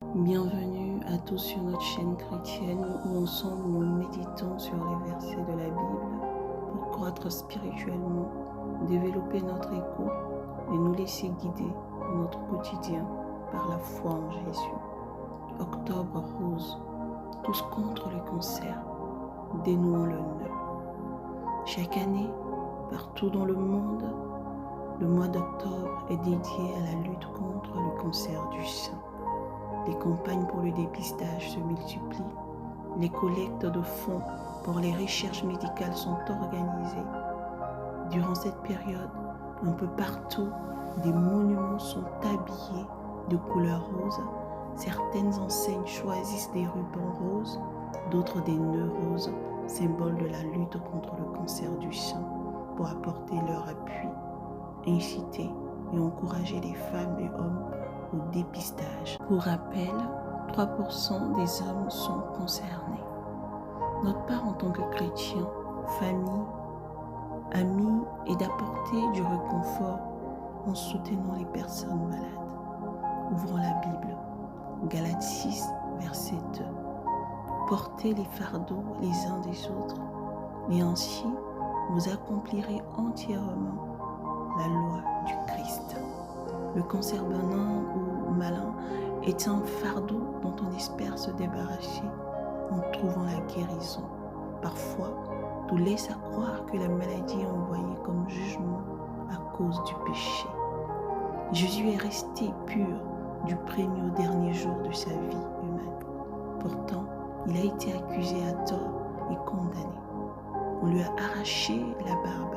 Bienvenue à tous sur notre chaîne chrétienne où ensemble nous méditons sur les versets de la Bible pour croître spirituellement, développer notre écoute et nous laisser guider dans notre quotidien par la foi en Jésus. Octobre rose, tous contre le cancer, dénouons-le nœud. Chaque année, partout dans le monde, le mois d'octobre est dédié à la lutte contre le cancer du sein. Les campagnes pour le dépistage se multiplient. Les collectes de fonds pour les recherches médicales sont organisées. Durant cette période, un peu partout, des monuments sont habillés de couleur rose. Certaines enseignes choisissent des rubans roses, d'autres des nœuds roses, symbole de la lutte contre le cancer du sein, pour apporter leur appui, inciter et encourager les femmes et hommes au dépistage. Pour rappel, 3% des hommes sont concernés. Notre part en tant que chrétiens, famille, amis est d'apporter du réconfort en soutenant les personnes malades. Ouvrons la Bible, Galates 6, verset 2. Portez les fardeaux les uns des autres, et ainsi vous accomplirez entièrement la loi du Christ. Le cancer bénin ou malin est un fardeau dont on espère se débarrasser en trouvant la guérison. Parfois, tout laisse à croire que la maladie est envoyée comme jugement à cause du péché. Jésus est resté pur du premier au dernier jour de sa vie humaine. Pourtant, il a été accusé à tort et condamné. On lui a arraché la barbe,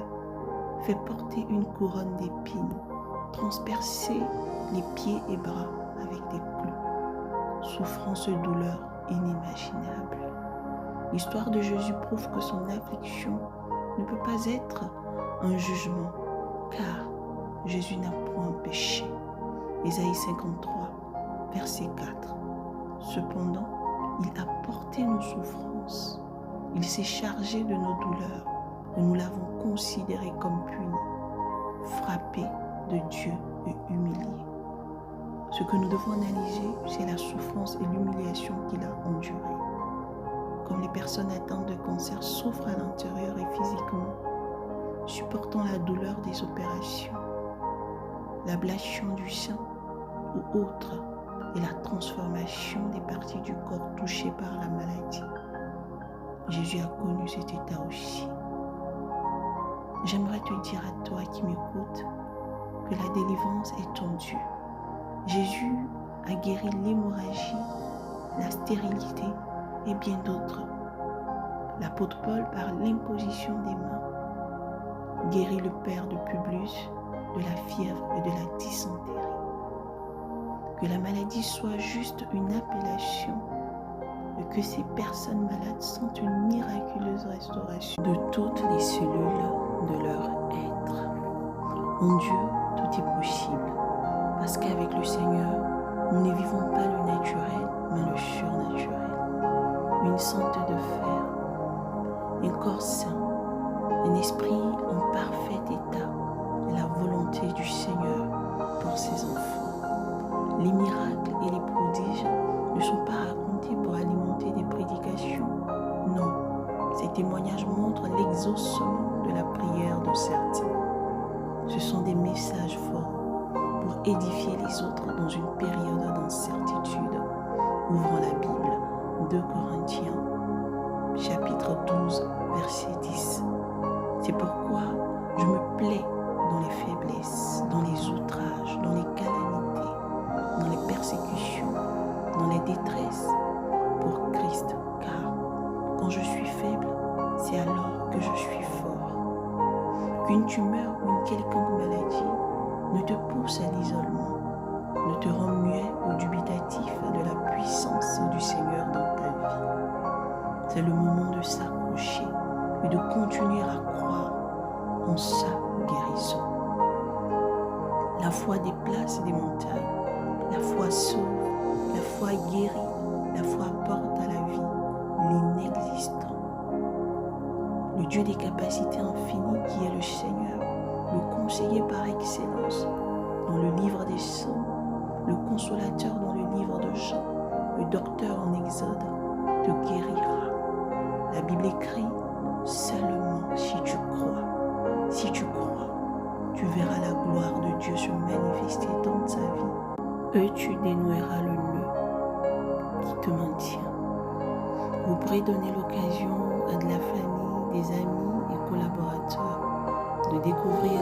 fait porter une couronne d'épines, transpercer les pieds et bras avec des clous, souffrance et douleur inimaginables. L'histoire de Jésus prouve que son affliction ne peut pas être un jugement, car Jésus n'a point péché. Ésaïe 53, verset 4. Cependant, il a porté nos souffrances, il s'est chargé de nos douleurs, et nous l'avons considéré comme puni, frappé de Dieu et humilié. Ce que nous devons analyser, c'est la souffrance et l'humiliation qu'il a endurée. Comme les personnes atteintes de cancer souffrent à l'intérieur et physiquement, supportant la douleur des opérations, l'ablation du sein ou autre, et la transformation des parties du corps touchées par la maladie. Jésus a connu cet état aussi. J'aimerais te dire à toi qui m'écoutes que la délivrance est en Dieu. Jésus a guéri l'hémorragie, la stérilité et bien d'autres. L'apôtre Paul, par l'imposition des mains, guérit le père de Publius de la fièvre et de la dysenterie. Que la maladie soit juste une appellation et que ces personnes malades sentent une miraculeuse restauration de toutes les cellules de leur être. En Dieu, tout est possible, parce qu'avec le Seigneur, nous ne vivons pas le naturel, mais le surnaturel. Une santé de fer, un corps sain, un esprit en parfait état, et la volonté du Seigneur pour ses enfants. Les miracles et les prodiges ne sont pas racontés pour alimenter des prédications. Non, ces témoignages montrent l'exaucement de la prière de certains. Ce sont des messages forts pour édifier les autres dans une période d'incertitude. Ouvrons la Bible, 2 Corinthiens, chapitre 12, verset 10. C'est pourquoi je me plais dans les faiblesses, dans les outrages, dans les calamités, dans les persécutions, dans les détresses, pour Christ, car quand je suis faible, c'est alors que je suis fort. Qu'une tumeur ou une quelconque maladie ne te pousse à l'isolement, ne te rend muet ou dubitatif de la puissance du Seigneur dans ta vie. C'est le moment de s'accrocher et de continuer à croire en sa guérison. La foi déplace des montagnes, la foi sauve, la foi guérit, la foi apporte à la vie l'inexistant. Le Dieu des capacités infinies qui est le Seigneur, le conseiller par excellence, dans le livre des Psaumes, le consolateur dans le livre de Jean, le docteur en Exode, te guérira. La Bible écrit, seulement si tu crois, tu verras la gloire de Dieu se manifester dans ta vie et tu dénoueras le nœud qui te maintient. Vous pourrez donner l'occasion à de la famille, des amis et collaborateurs de découvrir